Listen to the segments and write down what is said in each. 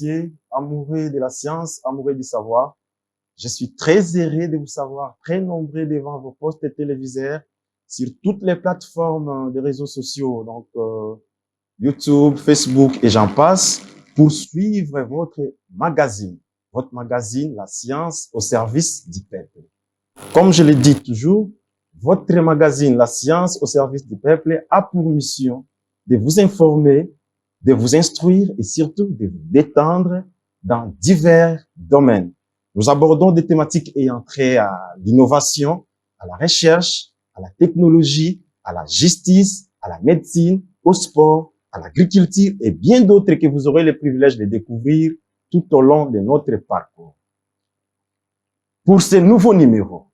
messieurs, amoureux de la science, amoureux du savoir. Je suis très heureux de vous savoir très nombreux devant vos postes téléviseurs sur toutes les plateformes des réseaux sociaux, donc YouTube, Facebook et j'en passe, pour suivre votre magazine, La Science au service du peuple. Comme je le dis toujours, votre magazine, La Science au service du peuple, a pour mission de vous informer, de vous instruire et surtout de vous détendre dans divers domaines. Nous abordons des thématiques ayant trait à l'innovation, à la recherche, à la technologie, à la justice, à la médecine, au sport, à l'agriculture et bien d'autres que vous aurez le privilège de découvrir tout au long de notre parcours. Pour ce nouveau numéro,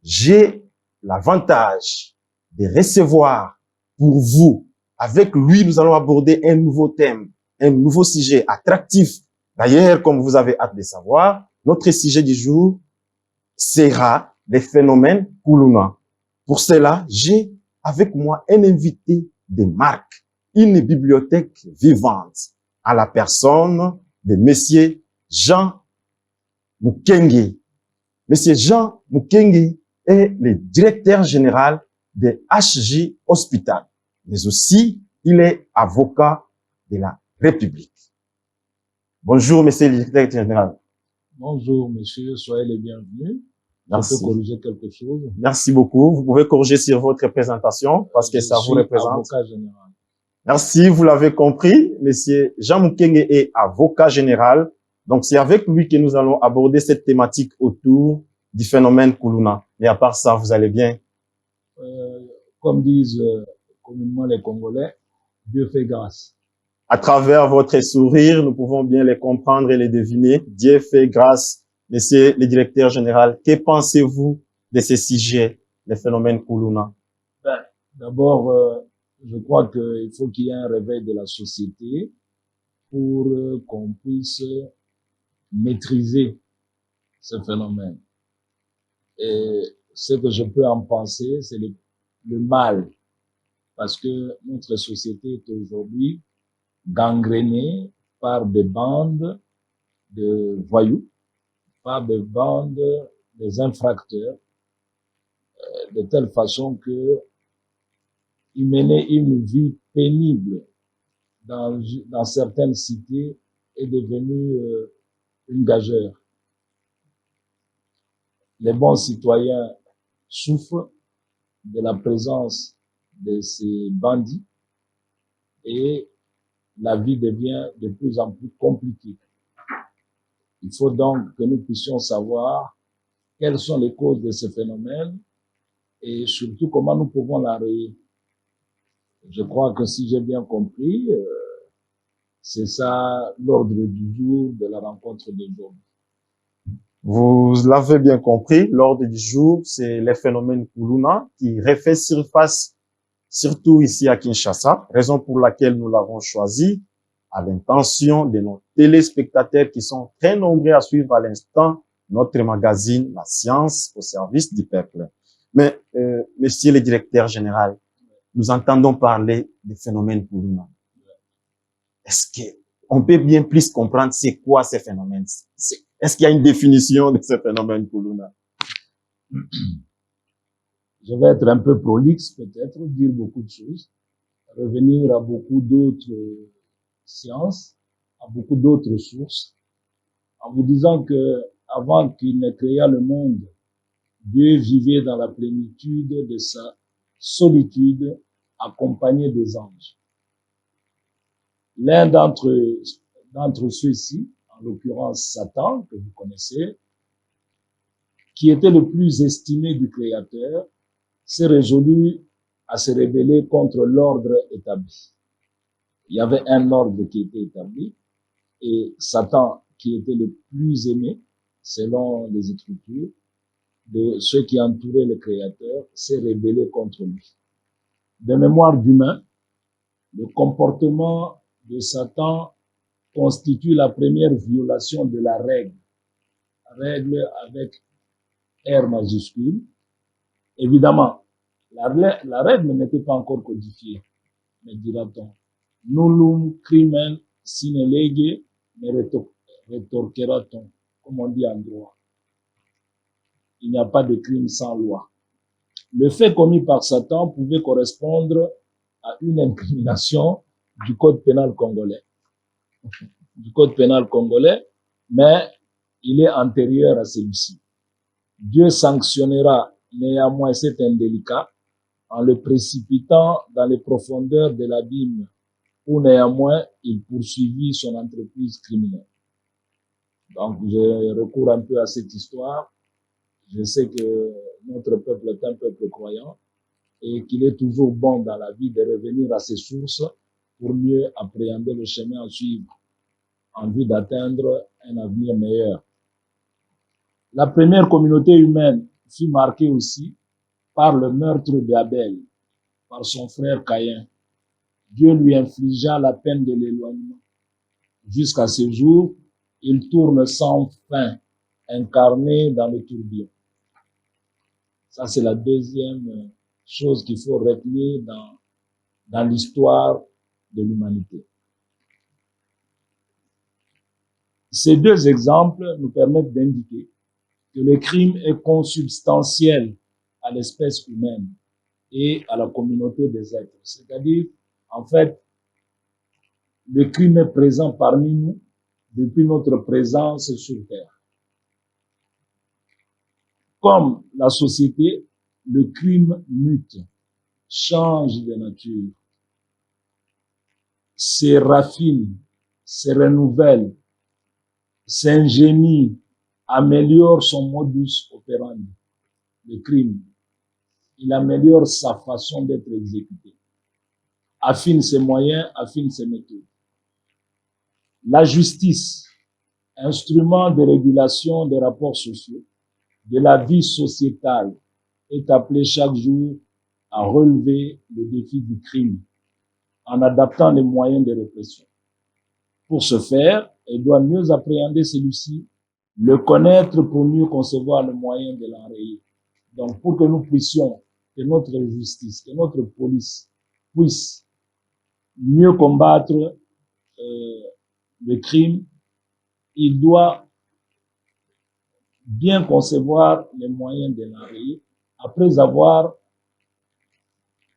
j'ai l'avantage de recevoir pour vous, avec lui, nous allons aborder un nouveau thème, un nouveau sujet attractif. D'ailleurs, comme vous avez hâte de savoir, notre sujet du jour sera les phénomènes Kuluna. Pour cela, j'ai avec moi un invité de marque, une bibliothèque vivante, à la personne de Monsieur Jean Mukenge. Monsieur Jean Mukenge est le directeur général de HJ Hospital, mais aussi il est avocat de la République. Bonjour, monsieur le directeur général. Bonjour, monsieur, soyez les bienvenus. Merci. Je peux corriger quelque chose? Merci beaucoup. Vous pouvez corriger sur votre présentation parce que ça vous représente. Avocat général. Merci, vous l'avez compris. Monsieur Jean Mukenge est avocat général. Donc, c'est avec lui que nous allons aborder cette thématique autour du phénomène Kuluna. Mais à part ça, vous allez bien? Comme disent communément les Congolais, Dieu fait grâce. À travers votre sourire, nous pouvons bien les comprendre et les deviner. Dieu fait grâce. Monsieur le directeur général, que pensez-vous de ce sujet, les phénomènes Kuluna? D'abord, je crois qu'il faut qu'il y ait un réveil de la société pour qu'on puisse maîtriser ce phénomène. Et ce que je peux en penser, c'est le mal. Parce que notre société est aujourd'hui gangrénée par des bandes de voyous, par des bandes des infracteurs, de telle façon que ils menaient une vie pénible dans certaines cités est devenue une gageure. Les bons citoyens souffrent de la présence de ces bandits et la vie devient de plus en plus compliquée. Il faut donc que nous puissions savoir quelles sont les causes de ce phénomène et surtout comment nous pouvons l'arrêter. Je crois que si j'ai bien compris, c'est ça l'ordre du jour de la rencontre d'aujourd'hui. Vous l'avez bien compris, l'ordre du jour, c'est les phénomènes Kuluna qui refait surface, surtout ici à Kinshasa, raison pour laquelle nous l'avons choisi, à l'intention de nos téléspectateurs qui sont très nombreux à suivre à l'instant notre magazine La Science au service du peuple. Mais, monsieur le directeur général, nous entendons parler des phénomènes Kuluna. Est-ce que on peut bien plus comprendre c'est quoi ces phénomènes? Est-ce qu'il y a une définition de ces phénomènes Kuluna? Je vais être un peu prolixe peut-être, dire beaucoup de choses, revenir à beaucoup d'autres sciences, à beaucoup d'autres sources, en vous disant que avant qu'il ne créa le monde, Dieu vivait dans la plénitude de sa solitude, accompagné des anges. L'un d'entre ceux-ci, en l'occurrence Satan, que vous connaissez, qui était le plus estimé du Créateur, s'est résolu à se rebeller contre l'ordre établi. Il y avait un ordre qui était établi et Satan, qui était le plus aimé, selon les Écritures, de ceux qui entouraient le Créateur, s'est rebellé contre lui. De mémoire d'humain, le comportement de Satan constitue la première violation de la règle. Règle avec R majuscule. Évidemment, la règle n'était pas encore codifiée, mais dira-t-on, nullum crimen sine lege Mais rétorquera-t-on, comme on dit en droit, il n'y a pas de crime sans loi. Le fait commis par Satan pouvait correspondre à une incrimination du Code pénal congolais. Mais il est antérieur à celui-ci. Dieu sanctionnera néanmoins cet indélicat en le précipitant dans les profondeurs de l'abîme où néanmoins il poursuivit son entreprise criminelle. Donc, je recours un peu à cette histoire. Je sais que notre peuple est un peuple croyant et qu'il est toujours bon dans la vie de revenir à ses sources pour mieux appréhender le chemin à suivre en vue d'atteindre un avenir meilleur. La première communauté humaine fut marquée aussi par le meurtre d'Abel, par son frère Caïn. Dieu lui infligea la peine de l'éloignement. Jusqu'à ce jour, il tourne sans fin, incarné dans le tourbillon. Ça, c'est la deuxième chose qu'il faut retenir dans l'histoire de l'humanité. Ces deux exemples nous permettent d'indiquer que le crime est consubstantiel à l'espèce humaine et à la communauté des êtres. C'est-à-dire, en fait, le crime est présent parmi nous depuis notre présence sur Terre. Comme la société, le crime mute, change de nature, se raffine, se renouvelle, s'ingénie, améliore son modus operandi, le crime. Il améliore sa façon d'être exécuté, affine ses moyens, affine ses méthodes. La justice, instrument de régulation des rapports sociaux, de la vie sociétale, est appelée chaque jour à relever le défi du crime en adaptant les moyens de répression. Pour ce faire, elle doit mieux appréhender celui-ci, le connaître pour mieux concevoir le moyen de l'enrayer. Donc, pour que nous puissions, que notre justice, que notre police puisse mieux combattre le crime, il doit bien concevoir les moyens de l'enrayer après avoir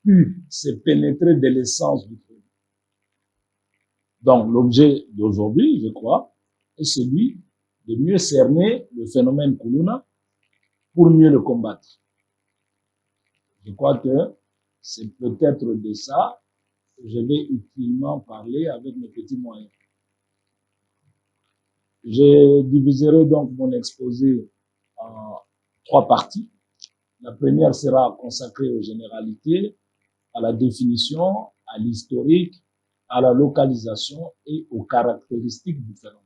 pu se pénétrer de l'essence du crime. Donc, l'objet d'aujourd'hui, je crois, est celui de mieux cerner le phénomène Kuluna pour mieux le combattre. Je crois que c'est peut-être de ça que je vais utilement parler avec mes petits moyens. Je diviserai donc mon exposé en 3 parties. La première sera consacrée aux généralités, à la définition, à l'historique, à la localisation et aux caractéristiques du phénomène.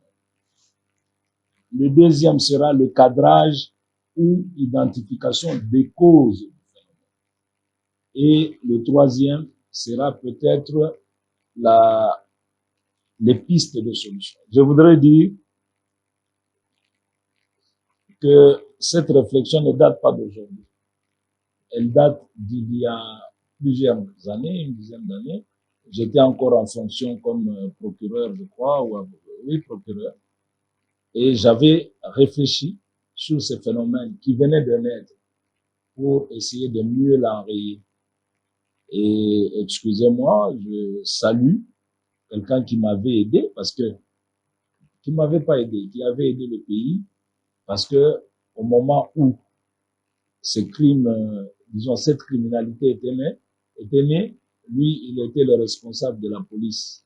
Le deuxième sera le cadrage ou identification des causes du phénomène. Et le troisième sera peut-être les pistes de solution. Je voudrais dire que cette réflexion ne date pas d'aujourd'hui. Elle date d'il y a plusieurs années, une dizaine d'années. J'étais encore en fonction comme procureur, je crois, procureur. Et j'avais réfléchi sur ces phénomènes qui venaient de naître pour essayer de mieux l'enrayer. Et excusez-moi, je salue quelqu'un qui m'avait aidé qui m'avait pas aidé, qui avait aidé le pays, parce que au moment où ces crimes, disons, cette criminalité était née, lui, il était le responsable de la police.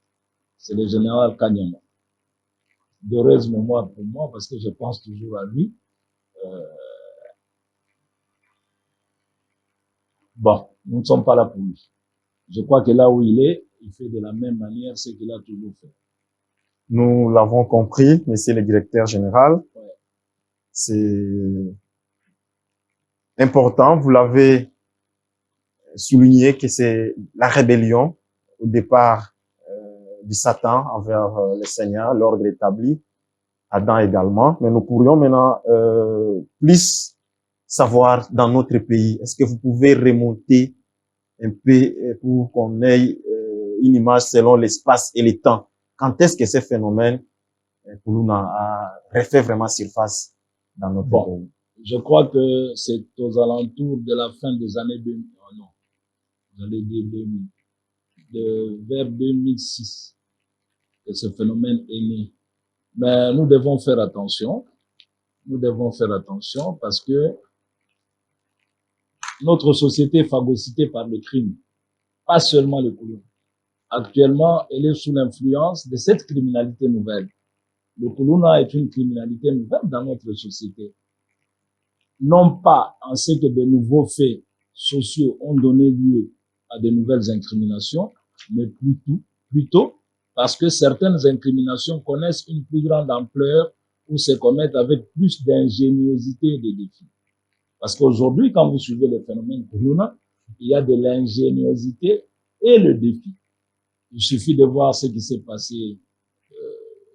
C'est le général Kanyama. D'heureuse mémoire pour moi, parce que je pense toujours à lui. Bon, nous ne sommes pas là pour lui. Je crois que là où il est, il fait de la même manière ce qu'il a toujours fait. Nous l'avons compris, monsieur le directeur général. Ouais. C'est important, vous l'avez souligné, que c'est la rébellion au départ du Satan envers le Seigneur, l'ordre établi, Adam également. Mais nous pourrions maintenant plus savoir dans notre pays. Est-ce que vous pouvez remonter un peu pour qu'on ait une image selon l'espace et le temps? Quand est-ce que ces phénomènes Kuluna a refait vraiment surface dans notre pays? Je crois que c'est aux alentours de la fin des années 2000, oh non, j'allais dire 2000, vers 2006 que ce phénomène est né. Mais nous devons faire attention. Nous devons faire attention parce que notre société est phagocytée par le crime, pas seulement le Koulouna. Actuellement, elle est sous l'influence de cette criminalité nouvelle. Le Koulouna est une criminalité nouvelle dans notre société. Non pas en ce que de nouveaux faits sociaux ont donné lieu à de nouvelles incriminations, mais plutôt parce que certaines incriminations connaissent une plus grande ampleur ou se commettent avec plus d'ingéniosité et de défis. Parce qu'aujourd'hui, quand vous suivez le phénomène Koulouna, il y a de l'ingéniosité et le défi. Il suffit de voir ce qui s'est passé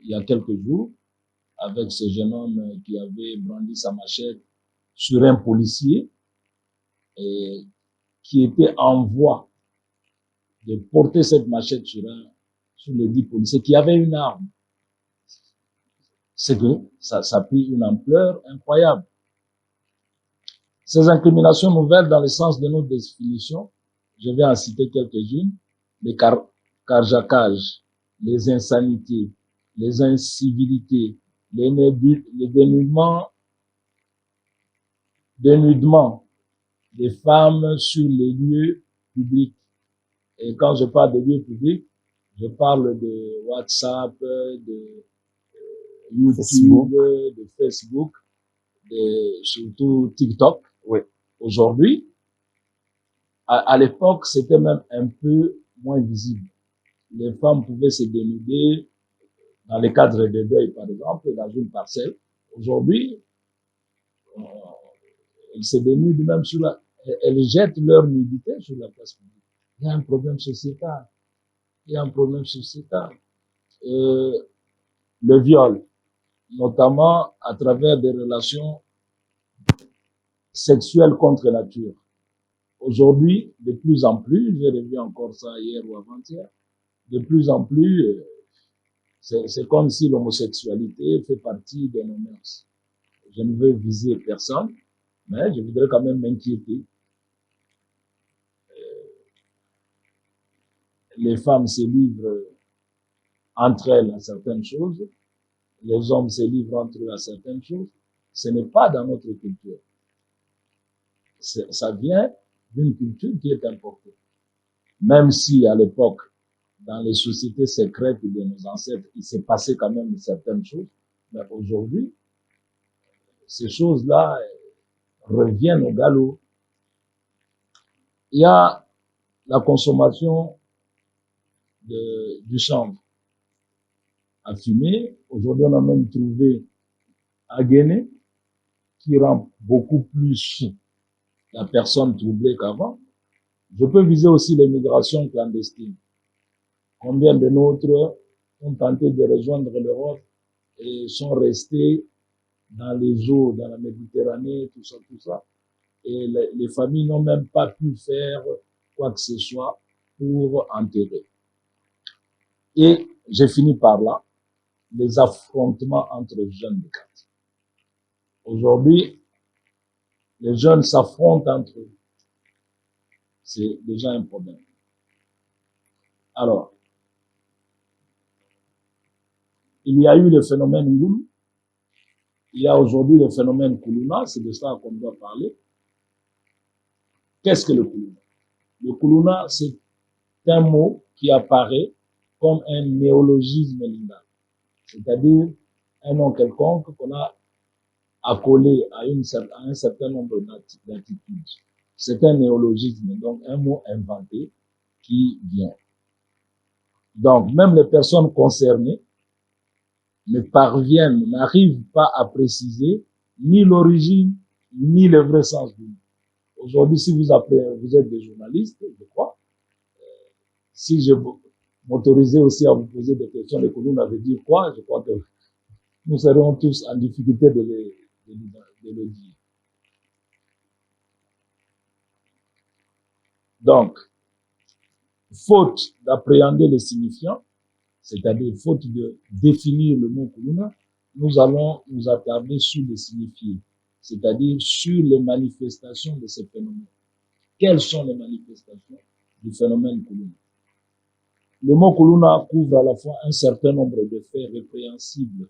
il y a quelques jours avec ce jeune homme qui avait brandi sa machette sur un policier et qui était en voie de porter cette machette sur le dit policier qui avait une arme. C'est que ça a pris une ampleur incroyable. Ces incriminations nouvelles dans le sens de notre définition, je vais en citer quelques-unes, les carjackages, les insanités, les incivilités, les dénudements des femmes sur les lieux publics. Et quand je parle de lieux publics, je parle de WhatsApp, de YouTube, de Facebook, surtout TikTok. Oui. Aujourd'hui, à l'époque, c'était même un peu moins visible. Les femmes pouvaient se dénuder dans les cadres de deuil, par exemple, dans une parcelle. Aujourd'hui, elles se dénudent même elles jettent leur nudité sur la place publique. Il y a un problème sociétal. Le viol, notamment à travers des relations sexuelles contre nature. Aujourd'hui, de plus en plus, j'ai revu encore ça hier ou avant-hier, de plus en plus, c'est comme si l'homosexualité fait partie de nos mœurs. Je ne veux viser personne, mais je voudrais quand même m'inquiéter. Les femmes se livrent entre elles à certaines choses, les hommes se livrent entre eux à certaines choses. Ce n'est pas dans notre culture. Ça vient d'une culture qui est importée. Même si à l'époque, dans les sociétés secrètes de nos ancêtres, il s'est passé quand même certaines choses, mais aujourd'hui, ces choses-là reviennent au galop. Il y a la consommation du chanvre à fumer. Aujourd'hui, on a même trouvé à Guinée, qui rend beaucoup plus la personne troublée qu'avant. Je peux viser aussi l'immigration clandestine. Combien de nôtres ont tenté de rejoindre l'Europe et sont restés dans les eaux, dans la Méditerranée, tout ça. Et les familles n'ont même pas pu faire quoi que ce soit pour enterrer. Et j'ai fini par là, les affrontements entre jeunes de quartier. Aujourd'hui, les jeunes s'affrontent entre eux. C'est déjà un problème. Alors, il y a eu le phénomène Ngoulou. Il y a aujourd'hui le phénomène Koulouna. C'est de ça qu'on doit parler. Qu'est-ce que le Koulouna? Le Koulouna, c'est un mot qui apparaît comme un néologisme linguistique. C'est-à-dire un nom quelconque qu'on a accolé à un certain nombre d'attitudes. C'est un néologisme, donc un mot inventé qui vient. Donc, même les personnes concernées n'arrivent pas à préciser ni l'origine, ni le vrai sens du mot. Aujourd'hui, si vous êtes des journalistes, je crois, si je m'autorisais aussi à vous poser des questions, les Koulouna veut dire quoi? Je crois que nous serons tous en difficulté de le dire. Donc, faute d'appréhender les signifiants, c'est-à-dire faute de définir le mot Kuluna, nous allons nous attarder sur les signifiés, c'est-à-dire sur les manifestations de ces phénomènes. Quelles sont les manifestations du phénomène Kuluna? Le mot Kuluna couvre à la fois un certain nombre de faits répréhensibles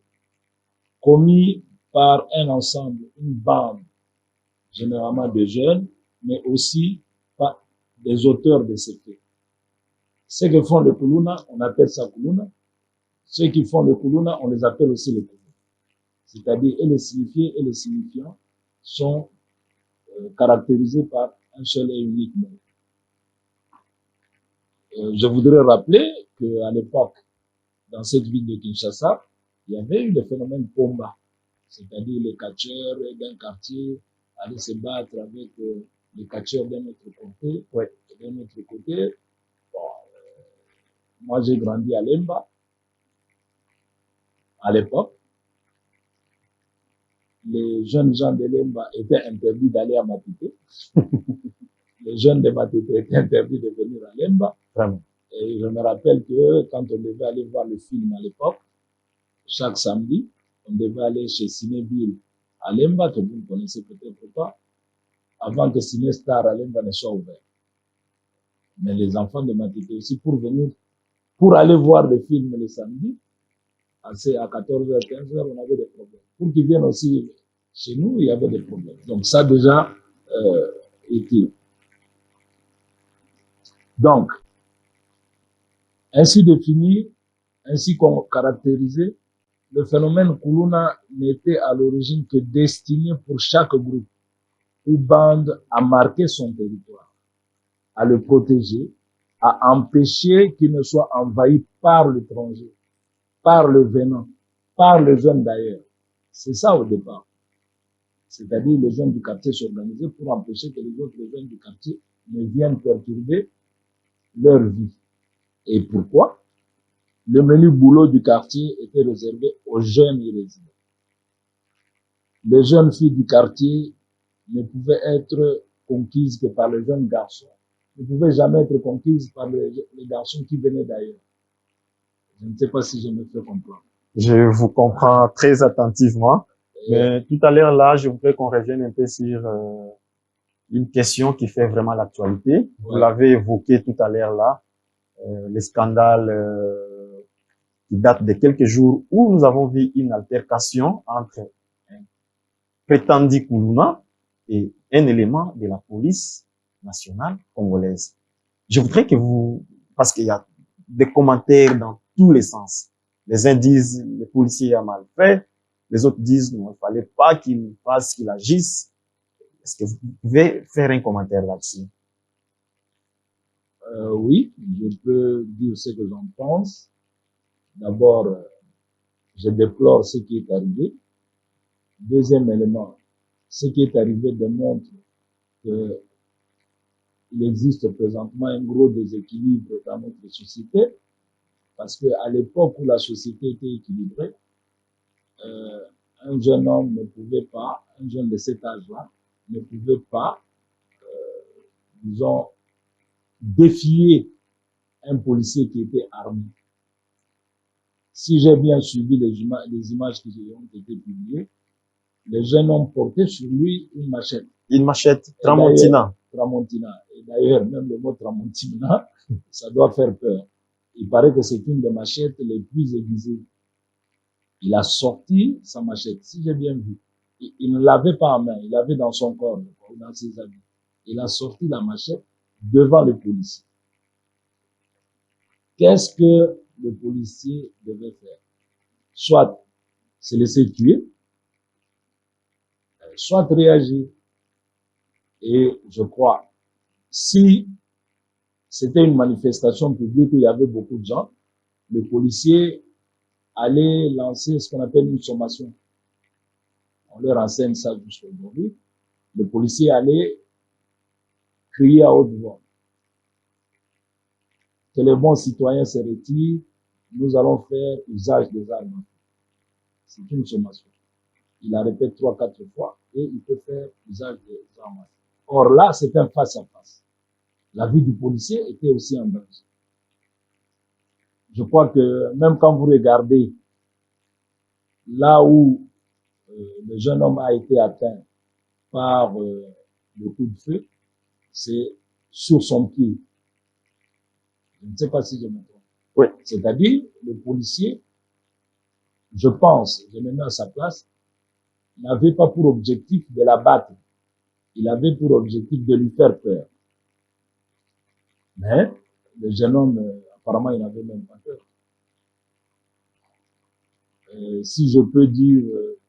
commis par un ensemble, une bande, généralement de jeunes, mais aussi par des auteurs de ces faits. Ceux qui font le Kuluna, on appelle ça Kuluna. Ceux qui font le Kuluna, on les appelle aussi les Kuluna. C'est-à-dire, et les signifiés et les signifiants sont caractérisés par un seul et unique mot. Je voudrais rappeler qu'à l'époque, dans cette ville de Kinshasa, il y avait eu le phénomène Pomba, c'est-à-dire les catcheurs d'un quartier allaient se battre avec les catcheurs d'un autre côté. Ouais. D'un autre côté, bon, moi j'ai grandi à Lemba, à l'époque. Les jeunes gens de Lemba étaient interdits d'aller à Matité. Les jeunes de Matité étaient interdits de venir à Lemba. Vraiment. Et je me rappelle que quand on devait aller voir le film à l'époque, chaque samedi, on devait aller chez Cinéville à Lemba, que vous ne connaissez peut-être pas, avant que Cinestar à Lemba ne soit ouvert. Mais les enfants de Matité aussi, pour aller voir le film le samedi, à 14h, 15h, on avait des problèmes. Pour qu'ils viennent aussi chez nous, il y avait des problèmes. Donc ça déjà été. Donc, ainsi défini, ainsi caractérisé, le phénomène Kuluna n'était à l'origine que destiné pour chaque groupe ou bande à marquer son territoire, à le protéger, à empêcher qu'il ne soit envahi par l'étranger, par le venant, par les jeunes d'ailleurs. C'est ça au départ. C'est-à-dire les jeunes du quartier s'organisaient pour empêcher que les autres jeunes du quartier ne viennent perturber leur vie. Et pourquoi? Le menu boulot du quartier était réservé aux jeunes y résidents. Les jeunes filles du quartier ne pouvaient être conquises que par les jeunes garçons. Ne pouvaient jamais être conquises par les garçons qui venaient d'ailleurs. Je ne sais pas si je me fais comprendre. Je vous comprends très attentivement. Mais tout à l'heure, là, je voudrais qu'on revienne un peu sur une question qui fait vraiment l'actualité. Ouais. Vous l'avez évoqué tout à l'heure, là, les scandales qui datent de quelques jours où nous avons vu une altercation entre un prétendu Kuluna et un élément de la police nationale congolaise. Je voudrais que vous, parce qu'il y a des commentaires dans tous les sens. Les uns disent le policier a mal fait, les autres disent non, il fallait pas qu'il fasse, qu'il agisse. Est-ce que vous pouvez faire un commentaire là-dessus? Oui, je peux dire ce que j'en pense. D'abord, je déplore ce qui est arrivé. Deuxième élément, ce qui est arrivé démontre qu'il existe présentement un gros déséquilibre dans notre société, parce qu'à l'époque où la société était équilibrée, un jeune homme ne pouvait pas, un jeune de cet âge-là, ne pouvait pas, disons, défier un policier qui était armé. Si j'ai bien suivi les images qui ont été publiées, le jeune homme portait sur lui une machette. Une machette Tramontina. Tramontina. Et d'ailleurs, même le mot Tramontina, ça doit faire peur. Il paraît que c'est une des machettes les plus aiguisées. Il a sorti sa machette, si j'ai bien vu. Il ne l'avait pas en main, il l'avait dans son corps, dans ses habits. Il a sorti la machette devant le policier. Qu'est-ce que le policier devait faire? Soit se laisser tuer, soit réagir. Et je crois, si c'était une manifestation publique où il y avait beaucoup de gens, le policier allait lancer ce qu'on appelle une sommation. On leur enseigne ça jusqu'à aujourd'hui. Le policier allait crier à haute voix que les bons citoyens se retirent, nous allons faire usage des armes. C'est une sommation. Il la répète 3-4 fois et il peut faire usage des armes. Or là, c'est un face à face. La vie du policier était aussi en danger. Je crois que même quand vous regardez là où le jeune homme a été atteint par le coup de feu, c'est sur son pied. Je ne sais pas si je me trompe. Oui. C'est-à-dire, le policier, je pense, je me mets à sa place, n'avait pas pour objectif de la battre. Il avait pour objectif de lui faire peur. Mais le jeune homme, apparemment, il n'avait même pas peur. Si je peux dire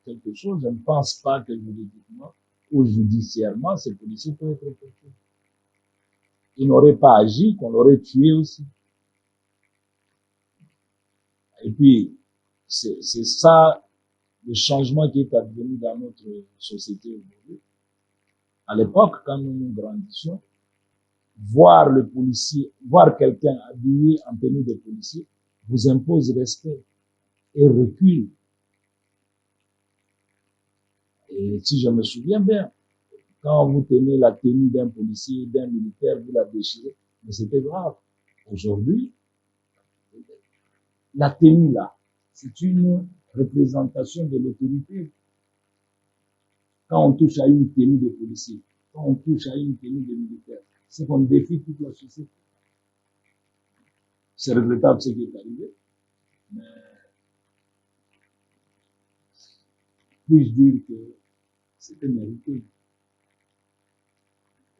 quelque chose, je ne pense pas que juridiquement ou judiciairement, ce policier peut être poursuivi. Il n'aurait pas agi, qu'on l'aurait tué aussi. Et puis, c'est ça le changement qui est advenu dans notre société aujourd'hui. À l'époque, quand nous grandissions, voir le policier, voir quelqu'un habillé en tenue de policier, vous impose respect et recul. Et si je me souviens bien, quand vous tenez la tenue d'un policier, d'un militaire, vous la déchirez, mais c'était grave. Aujourd'hui, la tenue là, c'est une représentation de l'autorité. Quand on touche à une tenue de policier, quand on touche à une tenue de militaire, c'est qu'on défie toute la société. C'est regrettable ce qui est arrivé, mais puis-je dire que c'était mérité.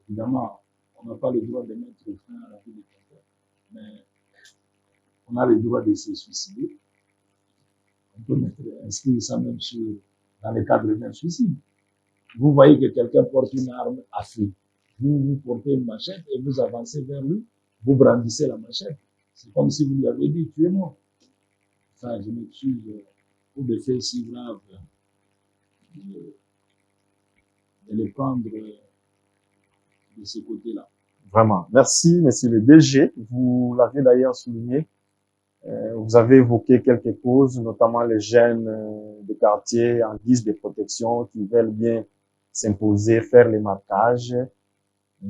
Évidemment, on n'a pas le droit de mettre fin à la vie de quelqu'un, mais on a le droit de se suicider. On peut inscrire ça même dans le cadre d'un suicide. Vous voyez que quelqu'un porte une arme à feu. Vous portez une machette et vous avancez vers lui, vous brandissez la machette. C'est comme si vous lui avez dit, tuez-moi. Enfin, je m'excuse pour des faits si graves de les prendre de ce côté-là. Vraiment. Merci, monsieur le DG. Vous l'avez d'ailleurs souligné. Vous avez évoqué quelques causes, notamment les jeunes des quartiers en guise de protection qui veulent bien s'imposer, faire les marquages.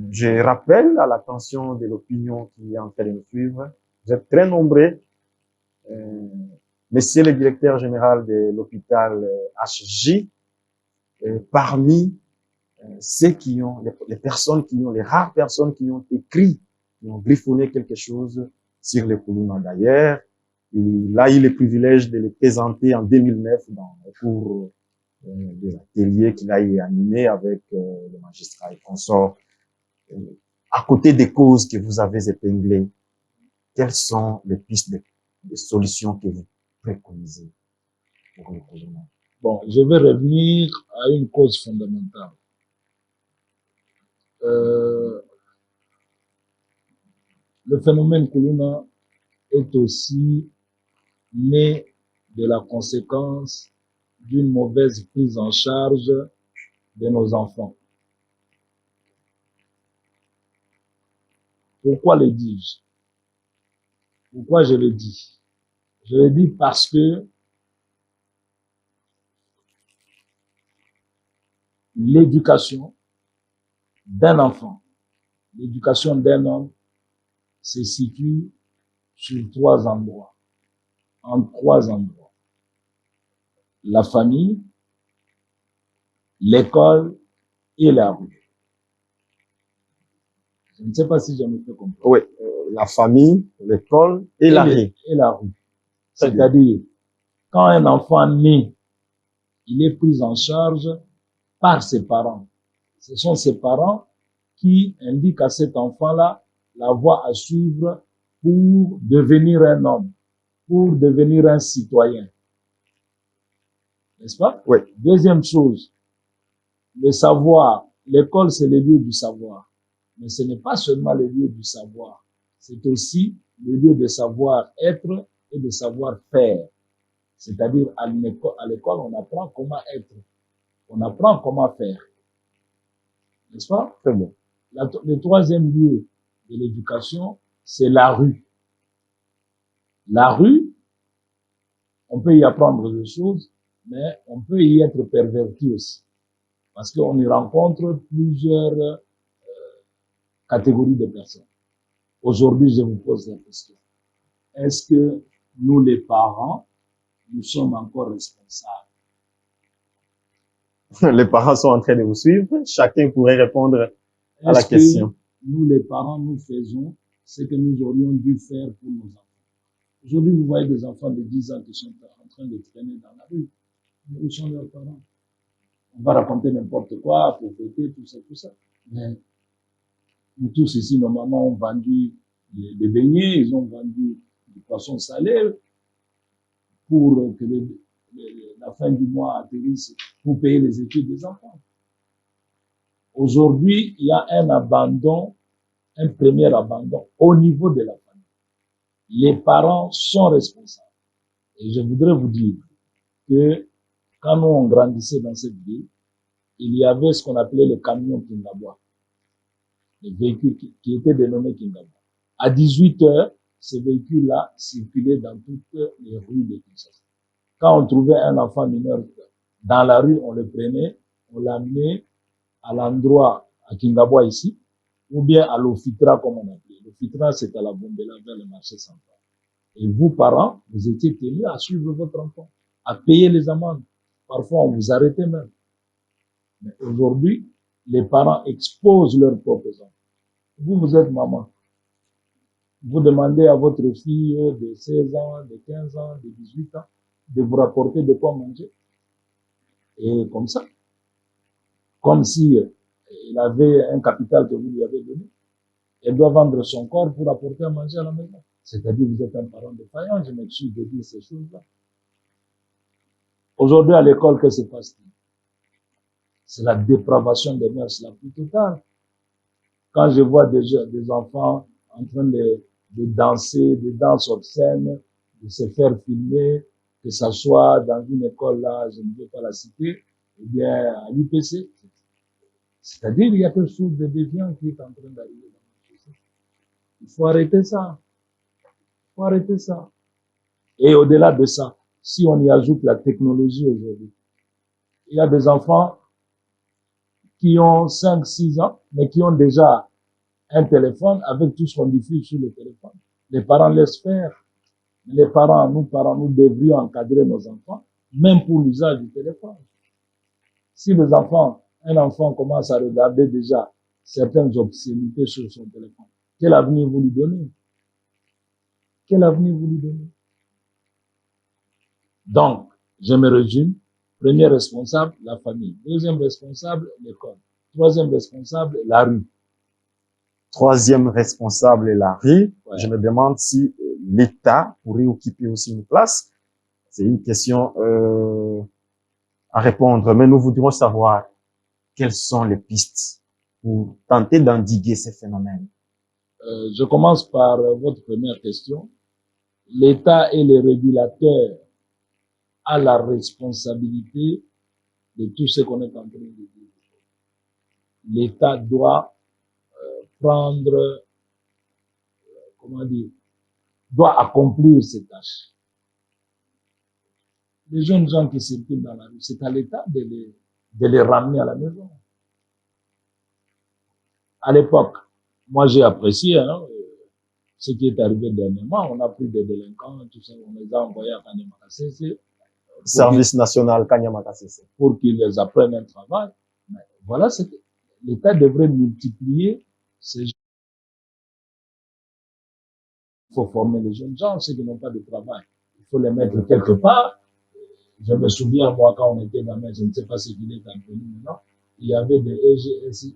Je rappelle à l'attention de l'opinion qui est en train de nous suivre, vous êtes très nombreux. Monsieur le directeur général de l'hôpital HJ, parmi ceux qui ont, les personnes qui ont, les rares personnes qui ont écrit, qui ont griffonné quelque chose sur les Kuluna d'ailleurs. Il a eu le privilège de les présenter en 2009 dans le cours des ateliers qu'il a animé avec le magistrat et consorts. À côté des causes que vous avez épinglées, quelles sont les pistes de solutions que vous préconisez pour le Kuluna? Bon, je vais revenir à une cause fondamentale. Le phénomène Kuluna est aussi né de la conséquence d'une mauvaise prise en charge de nos enfants. Pourquoi le dis-je? Pourquoi je le dis? Je le dis parce que l'éducation d'un enfant, l'éducation d'un homme se situe sur trois endroits, en trois endroits. La famille, l'école et la rue. Je ne sais pas si je me fais comprendre. Oui, la famille, l'école et la rue. Et la rue. C'est-à-dire, quand un enfant naît, il est pris en charge par ses parents. Ce sont ses parents qui indiquent à cet enfant-là la voie à suivre pour devenir un homme, pour devenir un citoyen. N'est-ce pas? Oui. Deuxième chose, le savoir. L'école, c'est le lieu du savoir. Mais ce n'est pas seulement le lieu du savoir. C'est aussi le lieu de savoir-être et de savoir-faire. C'est-à-dire, à l'école, on apprend comment être. On apprend comment faire. N'est-ce pas? Très bien. Le troisième lieu de l'éducation, c'est la rue. La rue, on peut y apprendre des choses, mais on peut y être perverti aussi. Parce qu'on y rencontre plusieurs catégories de personnes. Aujourd'hui, je vous pose la question. Est-ce que nous les parents, nous sommes encore responsables. Les parents sont en train de vous suivre. Chacun pourrait répondre à la question. Nous, les parents, nous faisons ce que nous aurions dû faire pour nos enfants? Aujourd'hui, vous voyez des enfants de 10 ans qui sont en train de traîner dans la rue. Où sont leurs parents? On va raconter n'importe quoi, pour fêter, tout ça, tout ça. Mais nous tous ici, nos mamans ont vendu des beignets, ils ont vendu du poisson salé pour que la fin du mois atterrisse pour payer les études des enfants. Aujourd'hui, il y a un abandon, un premier abandon au niveau de la famille. Les parents sont responsables. Et je voudrais vous dire que quand nous on grandissait dans cette ville, il y avait ce qu'on appelait les camions Kingabwa, les véhicules qui étaient dénommés Kingabwa. À 18 heures, ces véhicules-là circulaient dans toutes les rues de Kinshasa. Quand on trouvait un enfant mineur dans la rue, on le prenait, on l'amenait à l'endroit, à Kingabwa ici, ou bien à l'Ofitra, comme on appelait. L'Ofitra, c'est à la Bombela, vers le marché central. Et vous, parents, vous étiez tenus à suivre votre enfant, à payer les amendes. Parfois, on vous arrêtait même. Mais aujourd'hui, les parents exposent leurs propres enfants. Vous êtes maman. Vous demandez à votre fille de 16 ans, de 15 ans, de 18 ans, de vous rapporter de quoi manger. Et comme ça, comme si elle avait un capital que vous lui avez donné, elle doit vendre son corps pour apporter à manger à la maison. C'est-à-dire, vous êtes un parent défaillant, je m'excuse de dire ces choses-là. Aujourd'hui, à l'école, que se passe-t-il? C'est la dépravation des mœurs la plus totale. Quand je vois des enfants en train de danser, des danses obscènes, de se faire filmer, que ça soit dans une école là, je ne vais pas la citer, ou bien à l'UPC. C'est-à-dire, il y a quelque chose de déviant qui est en train d'arriver dans notre société. Il faut arrêter ça. Il faut arrêter ça. Et au-delà de ça, si on y ajoute la technologie aujourd'hui, il y a des enfants qui ont 5, 6 ans, mais qui ont déjà un téléphone avec tout ce qu'on diffuse sur le téléphone. Les parents laissent faire. Les parents, nous devrions encadrer nos enfants, même pour l'usage du téléphone. Si un enfant commence à regarder déjà certaines obscénités sur son téléphone, quel avenir vous lui donnez? Quel avenir vous lui donnez? Donc, je me résume. Premier responsable, la famille. Deuxième responsable, l'école. Troisième responsable, la rue. Troisième responsable est la rue. Ouais. Je me demande si l'État pourrait occuper aussi une place. C'est une question à répondre, mais nous voudrions savoir quelles sont les pistes pour tenter d'endiguer ces phénomènes. Je commence par votre première question. L'État et les régulateurs ont la responsabilité de tout ce qu'on est en train de dire. L'État doit prendre, doit accomplir ses tâches. Les jeunes gens qui circulent dans la rue, c'est à l'État de les ramener à la maison. À l'époque, moi j'ai apprécié ce qui est arrivé dernièrement. On a pris des délinquants, tout ça, on les a envoyés à Kanyama-Kasese. Service national Kanyama-Kasese. Pour qu'ils apprennent un travail. Mais voilà, l'État devrait multiplier ces gens. Il faut former les jeunes gens, ceux qui n'ont pas de travail. Il faut les mettre quelque part. Je me souviens, moi, quand on était gamin, je ne sais pas ce qu'il est appelé maintenant, il y avait des EGE,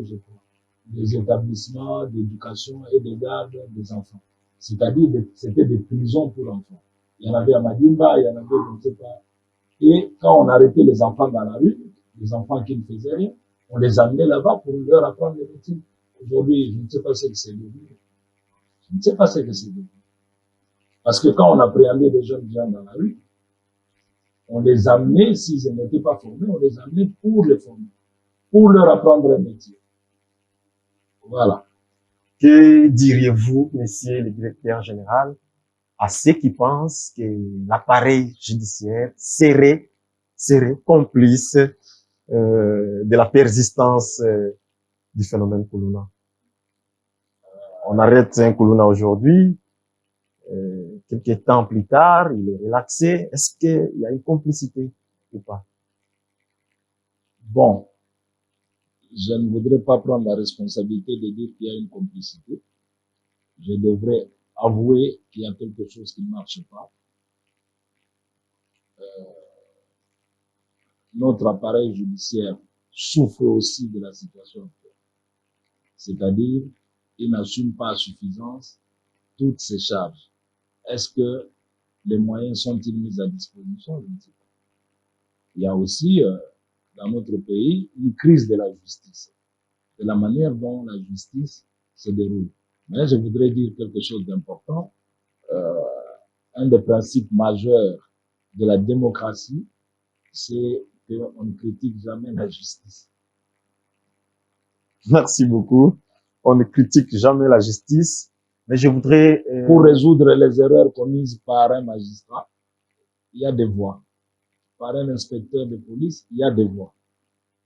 je crois, des établissements d'éducation et de garde des enfants. C'est-à-dire, c'était des prisons pour enfants. Il y en avait à Madimba, il y en avait, je ne sais pas. Et quand on arrêtait les enfants dans la rue, les enfants qui ne faisaient rien, on les amenait là-bas pour leur apprendre les métiers. Aujourd'hui, je ne sais pas ce que c'est devenu. Je ne sais pas ce que c'est devenu. Parce que quand on appréhendait des jeunes gens dans la rue, on les amenait, s'ils n'étaient pas formés, on les amenait pour les former, pour leur apprendre un métier. Voilà. Que diriez-vous, monsieur le directeur général, à ceux qui pensent que l'appareil judiciaire serait complice de la persistance du phénomène Koulouna? On arrête un Koulouna aujourd'hui, quelques temps plus tard, il est relaxé. Est-ce qu'il y a une complicité ou pas? Bon, je ne voudrais pas prendre la responsabilité de dire qu'il y a une complicité. Je devrais avouer qu'il y a quelque chose qui ne marche pas. Notre appareil judiciaire souffre aussi de la situation actuelle. C'est-à-dire, il n'assume pas à suffisance toutes ses charges. Est-ce que les moyens sont-ils mis à disposition? Je ne sais pas. Il y a aussi, dans notre pays, une crise de la justice, de la manière dont la justice se déroule. Mais je voudrais dire quelque chose d'important. Un des principes majeurs de la démocratie, c'est qu'on ne critique jamais la justice. Merci beaucoup. On ne critique jamais la justice, mais je voudrais... Pour résoudre les erreurs commises par un magistrat, il y a des voies. Par un inspecteur de police, il y a des voies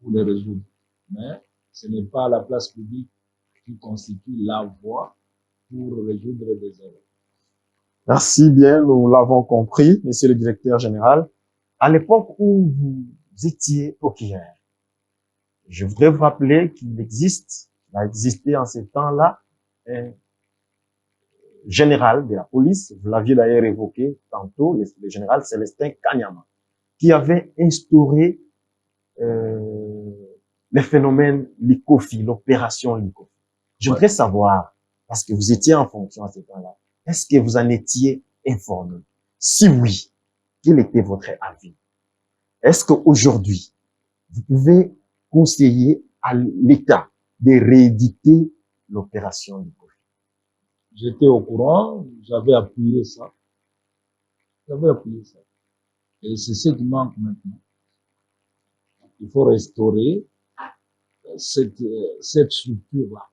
pour les résoudre. Mais ce n'est pas la place publique qui constitue la voie pour résoudre des erreurs. Merci bien, nous l'avons compris, monsieur le directeur général. À l'époque où vous étiez procureur, je voudrais vous rappeler qu'il existe, il a existé en ces temps-là, un général de la police, vous l'aviez d'ailleurs évoqué tantôt, le général Célestin Kanyama, qui avait instauré les phénomènes Likofi, l'opération Likofi. Je voudrais savoir, parce que vous étiez en fonction à ce temps-là, est-ce que vous en étiez informé? Si oui, quel était votre avis? Est-ce qu'aujourd'hui, vous pouvez conseiller à l'État de rééditer l'opération Likofi? J'étais au courant, j'avais appuyé ça. J'avais appuyé ça. Et c'est ce qui manque maintenant. Il faut restaurer cette structure-là.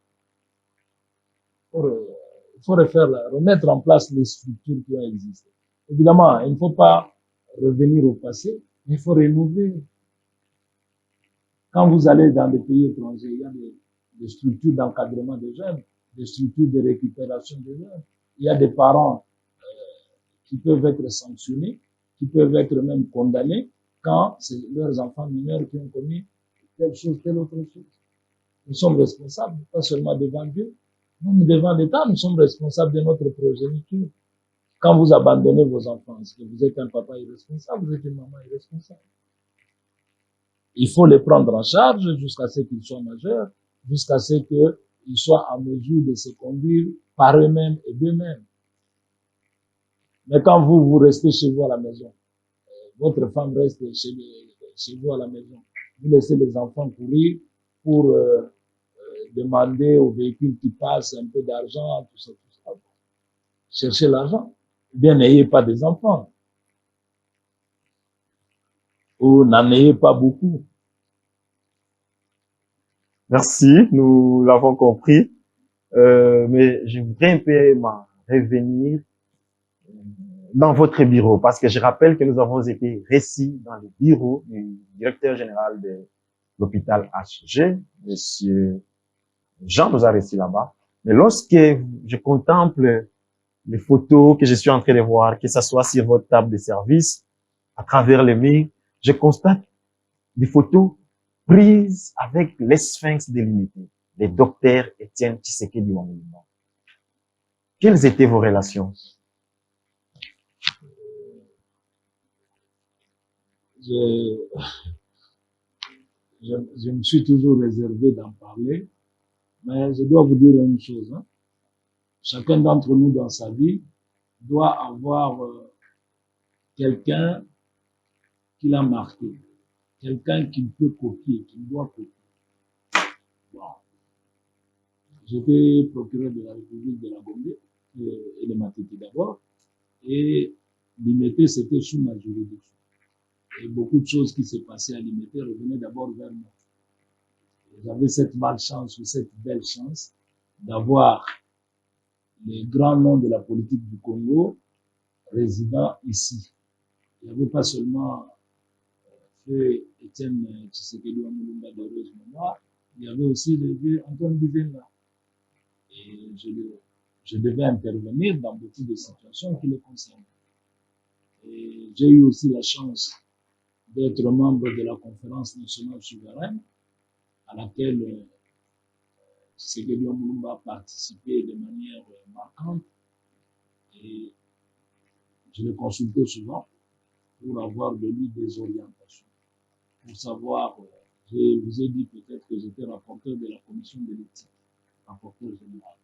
Il faut remettre en place les structures qui ont existé. Évidemment, il ne faut pas revenir au passé, mais il faut rénover. Quand vous allez dans des pays étrangers, il y a des structures d'encadrement des jeunes, des structures de récupération des jeunes. Il y a des parents qui peuvent être sanctionnés, qui peuvent être même condamnés quand c'est leurs enfants mineurs qui ont commis telle chose, telle autre chose. Nous sommes responsables, pas seulement devant Dieu, même devant l'État, nous sommes responsables de notre progéniture. Quand vous abandonnez vos enfants, est-ce que vous êtes un papa irresponsable, vous êtes une maman irresponsable? Il faut les prendre en charge jusqu'à ce qu'ils soient majeurs, jusqu'à ce qu'ils soient en mesure de se conduire par eux-mêmes et d'eux-mêmes. Mais quand vous restez chez vous à la maison, votre femme reste chez vous à la maison, vous laissez les enfants courir pour demander aux véhicules qui passent un peu d'argent, tout ça, tout ça. Cherchez l'argent. Ou bien n'ayez pas des enfants. Ou n'en ayez pas beaucoup. Merci, nous l'avons compris. Mais je voudrais un peu revenir dans votre bureau, parce que je rappelle que nous avons été reçus dans le bureau du directeur général de l'hôpital HG, monsieur Jean nous a reçus là-bas. Mais lorsque je contemple les photos que je suis en train de voir, que ce soit sur votre table de service, à travers les murs, je constate des photos prises avec les sphinx délimités, les docteurs Étienne Tshisekedi Wamulima. Quelles étaient vos relations? Je me suis toujours réservé d'en parler, mais je dois vous dire une chose. Hein. Chacun d'entre nous dans sa vie doit avoir quelqu'un qui l'a marqué, quelqu'un qu'il peut copier, qu'il doit copier. Bon. J'étais procureur de la République de la Gombe, et de Matete d'abord, et Limete, c'était sous ma juridiction. Et beaucoup de choses qui s'est passées à Limete revenaient d'abord vers moi. J'avais cette malchance ou cette belle chance d'avoir les grands noms de la politique du Congo résidant ici. Il n'y avait pas seulement feu Étienne Tshisekedi Wamulumba d'heureuse mémoire, il y avait aussi le vieux Antoine Bizenga. Et je devais intervenir dans beaucoup de situations qui les concernent. Et j'ai eu aussi la chance d'être membre de la conférence nationale souveraine à laquelle Tshisekedi Mulumba a participé de manière marquante et je le consultais souvent pour avoir de lui des orientations, pour savoir, je vous ai dit peut-être que j'étais rapporteur de la commission de l'éthique, rapporteur général.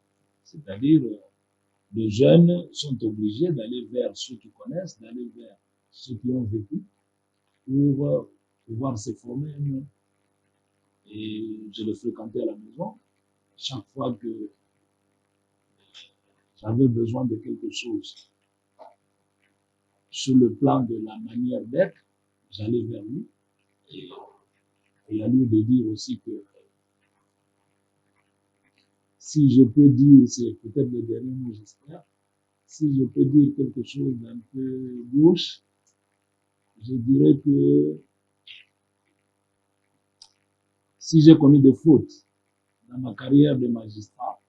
C'est-à-dire, les jeunes sont obligés d'aller vers ceux qui connaissent, d'aller vers ceux qui ont vécu pour pouvoir se former eux-mêmes. Et je le fréquentais à la maison. Chaque fois que j'avais besoin de quelque chose sur le plan de la manière d'être, j'allais vers lui. Et à lui de dire aussi que si je peux dire, c'est peut-être le dernier mot, j'espère, si je peux dire quelque chose d'un peu gauche, je dirais que si j'ai commis des fautes dans ma carrière de magistrat,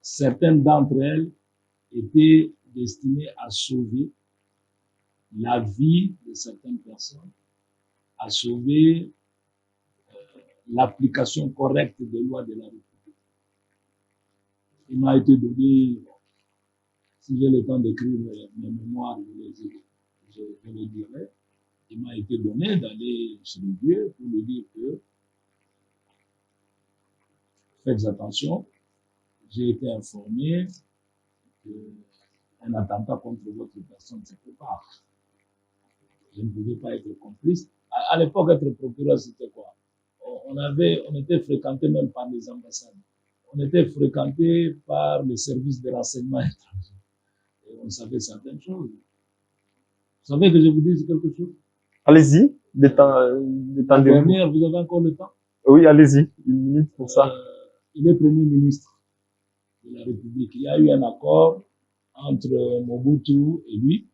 certaines d'entre elles étaient destinées à sauver la vie de certaines personnes, à sauver l'application correcte des lois de la République. Il m'a été donné, si j'ai le temps d'écrire mes mémoires, je les dirai, il m'a été donné d'aller chez le Dieu pour lui dire que faites attention, j'ai été informé qu'un attentat contre votre personne se prépare. Je ne pouvais pas être complice. À l'époque, être procureur, c'était quoi? On était fréquenté même par les ambassades. On était fréquenté par les services de renseignement étranger. Et on savait certaines choses. Vous savez que je vous dise quelque chose? Allez-y, La dernière, vous avez encore le temps? Oui, allez-y, une minute pour ça. Il est Premier ministre de la République. Il y a eu un accord entre Mobutu et lui.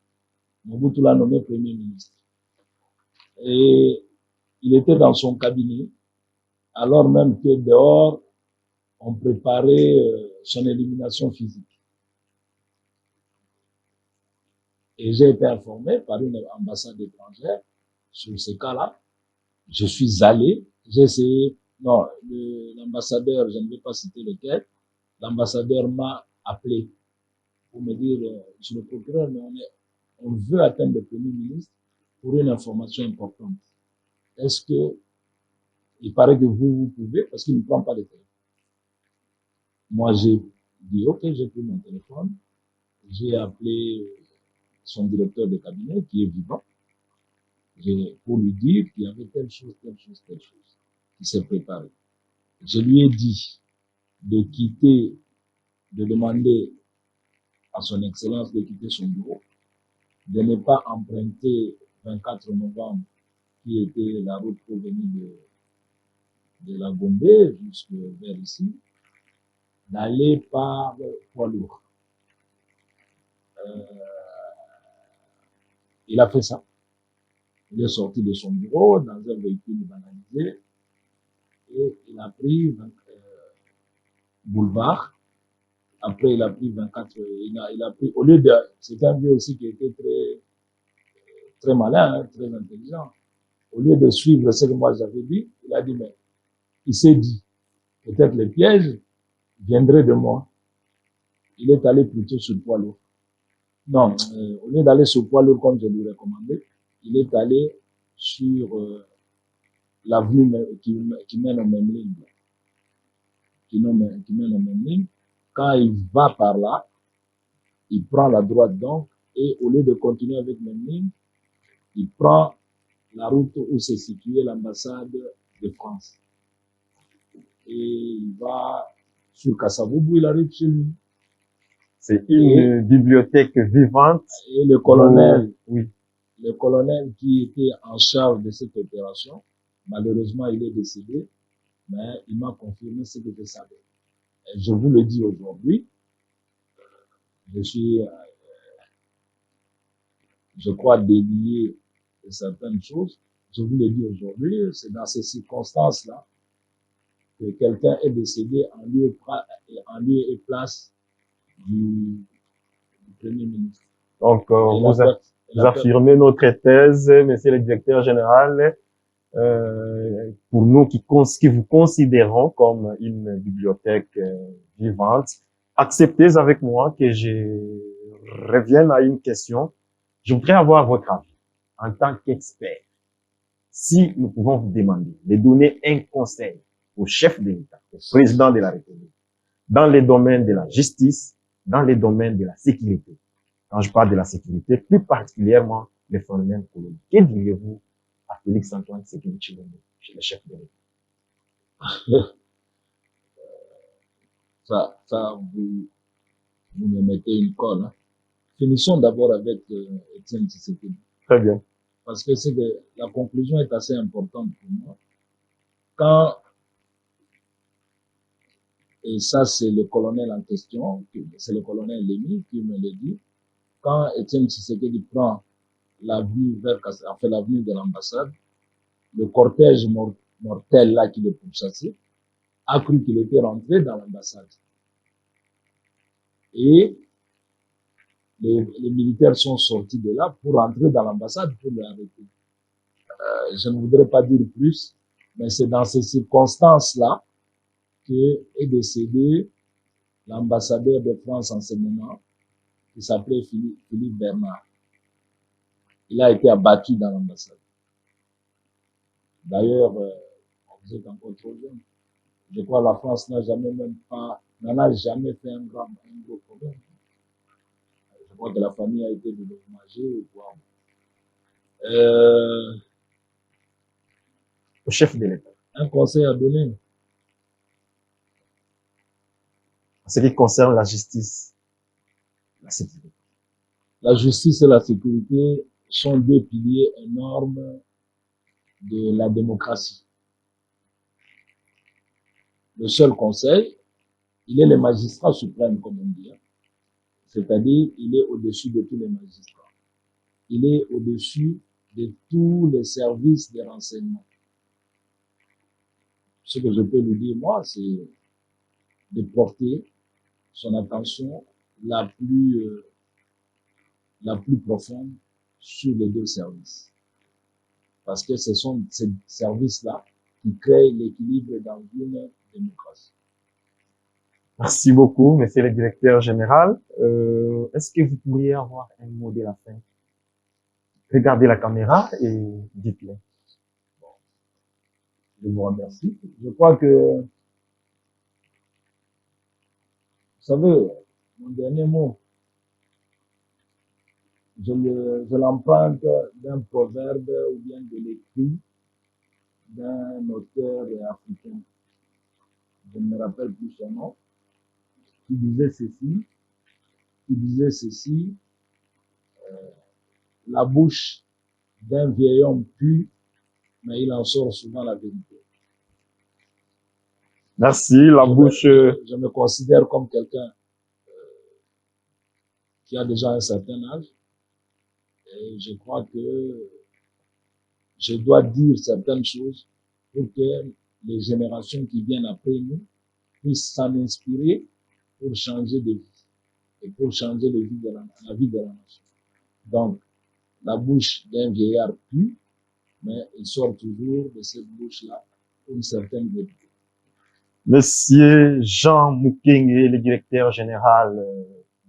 Mobutu l'a nommé Premier ministre. Et il était dans son cabinet, alors même que dehors, on préparait son élimination physique. Et j'ai été informé par une ambassade étrangère sur ce cas-là. Je suis allé, j'ai essayé, non, l'ambassadeur, je ne vais pas citer lequel, l'ambassadeur m'a appelé pour me dire, monsieur le procureur, mais on veut atteindre le Premier ministre pour une information importante. Est-ce que, il paraît que vous pouvez, parce qu'il ne prend pas le téléphone. Moi, j'ai dit, ok, j'ai pris mon téléphone, j'ai appelé son directeur de cabinet, qui est vivant, pour lui dire qu'il y avait telle chose, telle chose, telle chose, qui s'est préparée. Je lui ai dit de quitter, de demander à son excellence de quitter son bureau, de ne pas emprunter 24 novembre, qui était la route pour venir de la Gombe jusque vers ici, d'aller par poids lourd. Il a fait ça. Il est sorti de son bureau dans un véhicule banalisé et il a pris boulevard. Après, il a pris 24, il a pris, au lieu de, c'est un vieux aussi qui était très malin, hein, très intelligent. Au lieu de suivre ce que moi j'avais dit, il a dit, mais il s'est dit, peut-être les pièges viendraient de moi. Il est allé plutôt sur le poids lourd. Non, au lieu d'aller sur le poids lourd comme je lui recommandais, il est allé sur l'avenue qui mène au même ligne. Qui mène au même ligne. Quand il va par là, il prend la droite donc, et au lieu de continuer avec la même ligne, il prend la route où s'est située l'ambassade de France. Et il va sur Kasavubu, il arrive chez lui. C'est une bibliothèque vivante. Et le colonel, oui. Le colonel qui était en charge de cette opération, malheureusement, il est décédé, mais il m'a confirmé ce que je savais. Et je vous le dis aujourd'hui, je crois, délié de certaines choses. Je vous le dis aujourd'hui, c'est dans ces circonstances-là que quelqu'un est décédé en lieu et place du Premier ministre. Donc, Et vous affirmez notre thèse, monsieur le directeur général, pour nous qui vous considérons comme une bibliothèque vivante. Acceptez avec moi que je revienne à une question. Je voudrais avoir votre avis en tant qu'expert. Si nous pouvons vous demander de donner un conseil au chef de l'État, au président de la République, dans les domaines de la justice, dans les domaines de la sécurité. Quand je parle de la sécurité, plus particulièrement les phénomènes coloniaux. Que diriez-vous à Félix-Antoine Tshisekedi Tshilombo, le chef de l'État? Vous me mettez une colle. Hein. Finissons d'abord avec Étienne Tshisekedi. Très bien. Parce que la conclusion est assez importante pour moi. Quand, et ça c'est le colonel en question, c'est le colonel Lémy qui me le dit, quand Étienne Tshisekedi prend l'avenue l'avenue de l'ambassade, le cortège mortel là qui le pourchassait a cru qu'il était rentré dans l'ambassade. Et les militaires sont sortis de là pour entrer dans l'ambassade pour l'arrêter. Je ne voudrais pas dire plus, mais c'est dans ces circonstances-là que est décédé l'ambassadeur de France en ce moment, qui s'appelait Philippe Bernard. Il a été abattu dans l'ambassade. D'ailleurs, vous êtes encore trop jeune. Je crois que la France n'en a jamais fait un gros problème. Je crois que la famille a été dédommagée. Au chef de l'État. Un conseil à donner. En ce qui concerne la justice, la sécurité. La justice et la sécurité sont deux piliers énormes de la démocratie. Le seul conseil, il est le magistrat suprême, comme on dit. C'est-à-dire, il est au-dessus de tous les magistrats. Il est au-dessus de tous les services de renseignement. Ce que je peux lui dire, moi, c'est de porter son attention la plus profonde sur les deux services. Parce que ce sont ces services-là qui créent l'équilibre dans une démocratie. Merci beaucoup, monsieur le directeur général. Est-ce que vous pourriez avoir un mot de la fin? Regardez la caméra et dites-le. Je vous remercie. Je crois que, vous savez, mon dernier mot, je l'emprunte d'un proverbe ou bien de l'écrit d'un auteur africain. Je ne me rappelle plus son nom. Qui disait ceci, la bouche d'un vieil homme pue, mais il en sort souvent la vérité. Merci, je me considère comme quelqu'un qui a déjà un certain âge et je crois que je dois dire certaines choses pour que les générations qui viennent après nous puissent s'en inspirer pour changer de vie et pour changer la vie de la nation. Donc, la bouche d'un vieillard pue, mais il sort toujours de cette bouche-là une certaine vérité. Monsieur Jean Mukenge, le directeur général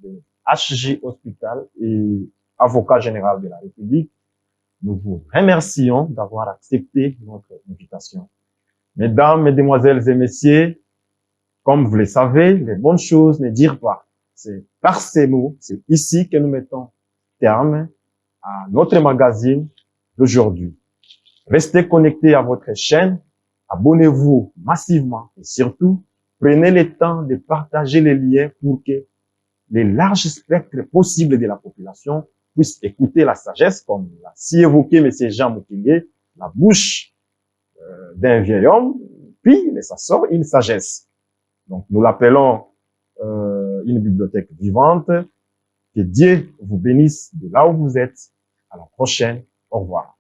de HG Hospital et avocat général de la République, nous vous remercions d'avoir accepté notre invitation. Mesdames, mesdemoiselles et messieurs, comme vous le savez, les bonnes choses ne dirent pas. C'est par ces mots, c'est ici que nous mettons terme à notre magazine d'aujourd'hui. Restez connectés à votre chaîne, abonnez-vous massivement et surtout, prenez le temps de partager les liens pour que les larges spectres possibles de la population puissent écouter la sagesse, comme l'a si évoqué M. Jean Mukenge, la bouche d'un vieil homme, puis ça sort une sagesse. Donc, nous l'appelons une bibliothèque vivante. Que Dieu vous bénisse de là où vous êtes. À la prochaine. Au revoir.